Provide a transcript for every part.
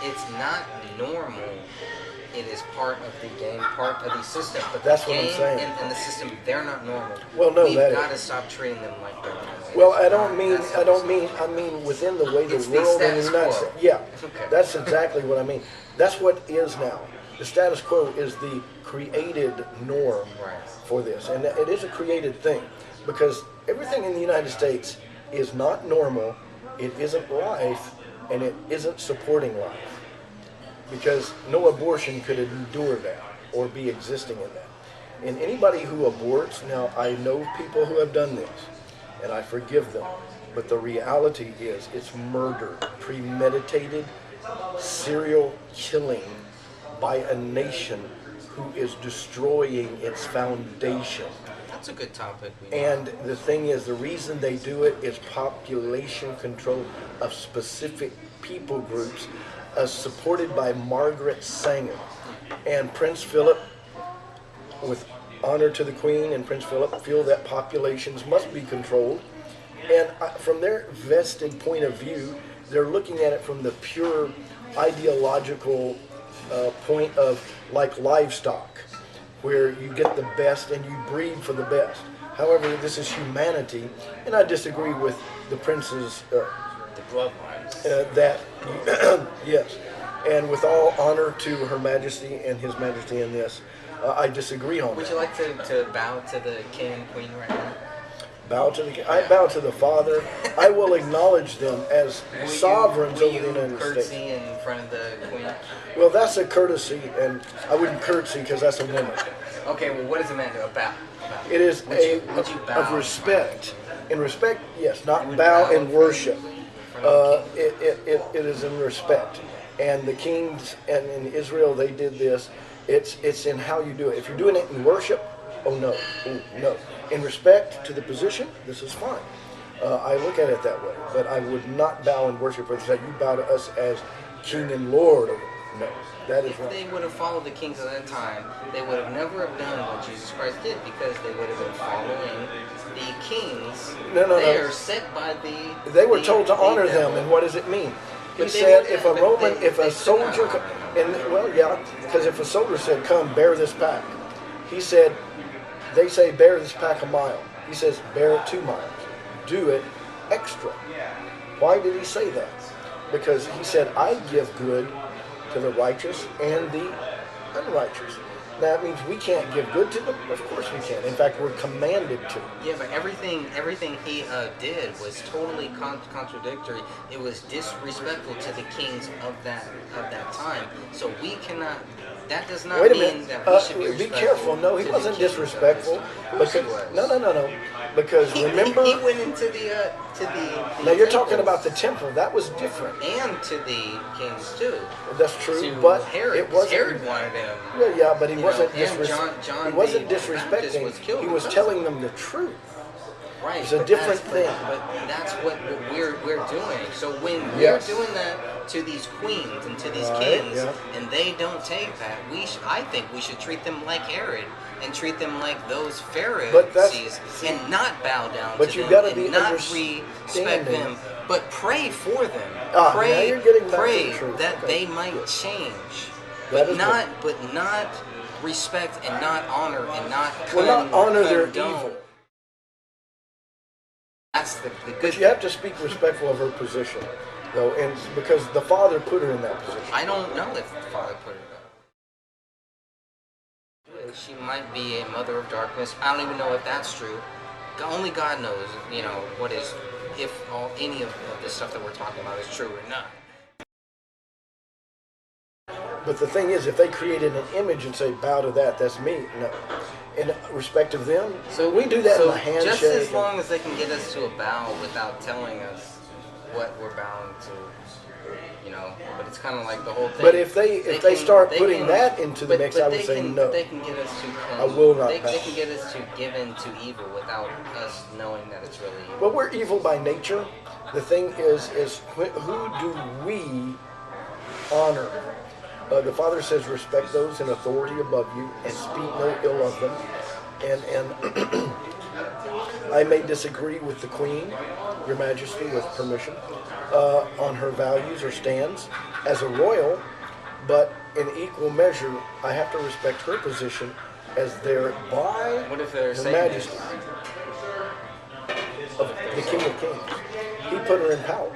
it's not normal. It is part of the game, part of the system. But That's the what I'm game saying. and the system, they're not normal. Well, no, We've that got to is. stop treating them like they're normal. Well, It's I not- don't mean, that's I how don't it's mean, I mean within the way the It's the world and the status United quo. States. Yeah, Okay. that's exactly what I mean. That's what is now. The status quo is the created norm Right. for this, and it is a created thing because everything in the United States is not normal. It isn't life, and it isn't supporting life because no abortion could endure that or be existing in that. And anybody who aborts, now I know people who have done this, and I forgive them, but the reality is it's murder, premeditated, serial killing by a nation who is destroying its foundation. That's a good topic. And the thing is, the reason they do it is population control of specific people groups, supported by Margaret Sanger and Prince Philip. With honor to the Queen and Prince Philip, feel that populations must be controlled. And from their vested point of view, they're looking at it from the pure ideological point of like livestock, where you get the best and you breed for the best. However, this is humanity, and I disagree with the prince's The bloodlines. that yes, and with all honor to Her Majesty and His Majesty in this, I disagree on Would that. you like to bow to the king and queen right now? Bow to the I bow to the Father. I will acknowledge them as sovereigns will over the United curtsy States. in front of the queen? Well, that's a courtesy, and I wouldn't curtsy because that's a woman. Okay, well, what does a man do? A bow. It is Would you bow of respect. In respect, yes, You not would bow bow in worship. in front of the king? It is in respect. And the kings and in Israel they did this. It's in how you do it. If you're doing it in worship, oh no, ooh, no. In respect to the position, this is fine. I look at it that way. But I would not bow in worship for that. You bow to us as King and Lord. No, that is If wrong. they would have followed the kings at that time, they would have never have done what Jesus Christ did because they would have been following the kings. No. They are set by the. They were told to the honor devil. them, and what does it mean? He But they said, were- if a but Roman, they- if they a could soldier, not. and well, yeah, because if a soldier said, "Come, bear this pack," he said, they say, "Bear this pack a mile." He says, "Bear it 2 miles. Do it extra." Why did he say that? Because he said, "I give good to the righteous and the unrighteous." That means we can't give good to them. Of course we can. In fact, we're commanded to. Yeah, but everything he did was totally contradictory. It was disrespectful to the kings of that time. So we cannot. That does not Wait a mean minute. that we should be Be respectful. careful. No, he to the wasn't kings. disrespectful. Of course he was. No. Because He, remember, he went into the now you're talking temple about the temple. That was different. and to the kings too. That's true. To But Herod, it wasn't. Herod wanted him. Well, yeah, but he You wasn't know, and disrespecting. John He wasn't the Baptist disrespecting. was killed He was because telling of them the truth. Right, It's a but different that's- thing. But that's what we're doing. So when Yes. we're doing that to these queens and to these Right, kings, yeah. and they don't take that, I think we should treat them like Herod and treat them like those But that's- Pharisees and not bow down But to you them gotta and be not understanding. respect them, but pray for them. Now Pray, you're getting back to pray the truth. that Okay, they might good. change. That But is not respect and not honor and not Well, not honor their condone. evil. That's the good But you have to speak respectful of her position, though, and because the Father put her in that position. I don't know if the Father put her there. She might be a mother of darkness. I don't even know if that's true. Only God knows, what is, if any of the stuff that we're talking about is true or not. But the thing is, if they created an image and say, "Bow to that," that's me. No. In respect of them, so we do that in the handshake. Just as long as they can get us to a bow without telling us what we're bowing to, But it's kind of like the whole thing. But if they start putting that into the mix, I would say no. They can get us to. I will not They bow. can get us to give in to evil without us knowing that it's really evil. Well, we're evil by nature. The thing is who do we honor? The Father says, respect those in authority above you and speak no ill of them. And I may disagree with the Queen, Your Majesty, with permission, on her values or stands as a royal, but in equal measure, I have to respect her position as there by What if they're Her saying Majesty of the King of Kings. He put her in power.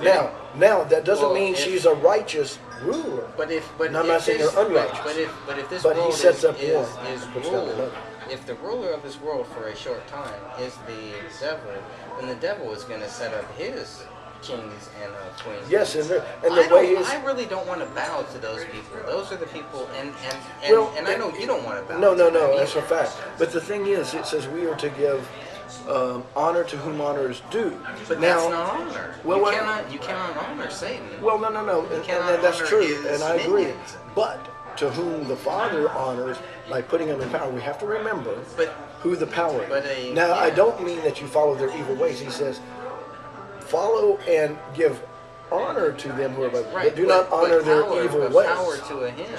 Now that doesn't mean she's a righteous ruler. But and I'm not saying they're unrighteous. But if this But he world sets up is one, puts down ruled, another. if the ruler of this world for a short time is the devil, then the devil is going to set up his kings and queens. Yes, and the way is. I really don't want to bow to those people. Those are the people, and I know you don't want to bow. No, to them that's a either. fact. But the thing is, it says we are to give honor to whom honor is due. But now, that's not honor. Well, You cannot honor Satan. Well, no, cannot and that's honor true, his and I agree. minions. But to whom the Father honors by putting him in power, we have to remember who the power is. Now, I don't mean that you follow their evil ways. He says, follow and give honor to them who are above, but do not honor their evil ways. Power to a him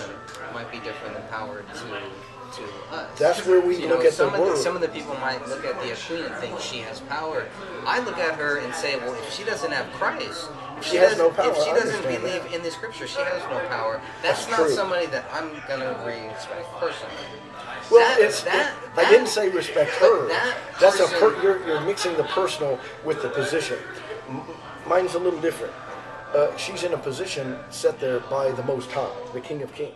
might be different than power to us. That's where we look at the word. Some of the people might look at the queen and think she has power. I look at her and say, well, if she doesn't have Christ, she has no power. If she I doesn't understand believe that. in the scripture, she has no power. That's not true. somebody that I'm gonna respect personally. Well, I didn't say respect her. That's you're mixing the personal with the position. Mine's a little different. She's in a position set there by the Most High, the King of Kings.